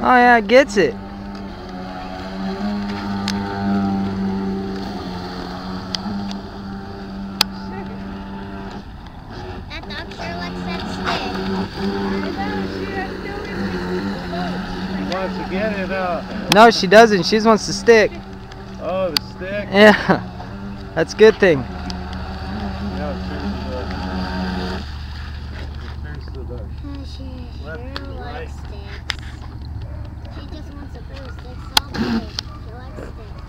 Oh yeah, it gets it. That dog sure likes that stick. She wants to get it out. No, she doesn't. She just wants to stick. Oh, the stick? Yeah, that's a good thing. Yeah, it turns to the She left sure to the right. likes sticks. She just wants to throw sticks all day. She likes sticks.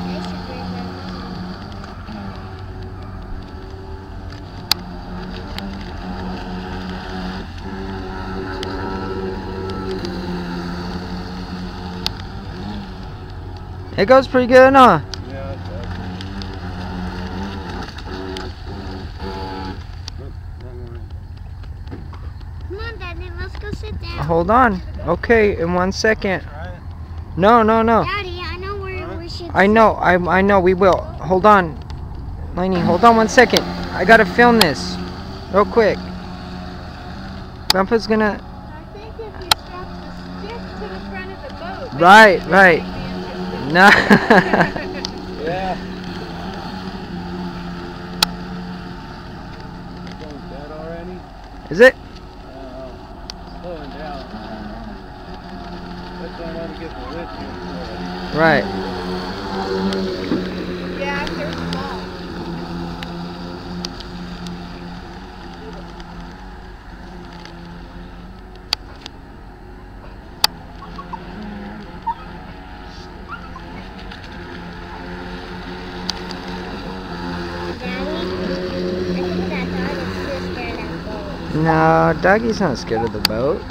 They should bring their own. It goes pretty good, huh? Yeah, it does. Come on, Daddy, let's go sit down. Hold on. Okay, in 1 second. Try it. No. Daddy, I know where we should I know. I know. We will. Hold on, Lainey. Hold on 1 second. I gotta film this, real quick. Grandpa's gonna. I think if you strap the stick to the front of the boat. Right. No. Yeah. It's going dead already? Is it? Slowing down. That's why I want to get the winch in for it. Right. Yeah, there's small. Daddy, I think that dog is just scared of that boat. No, Dougie's not scared of the boat.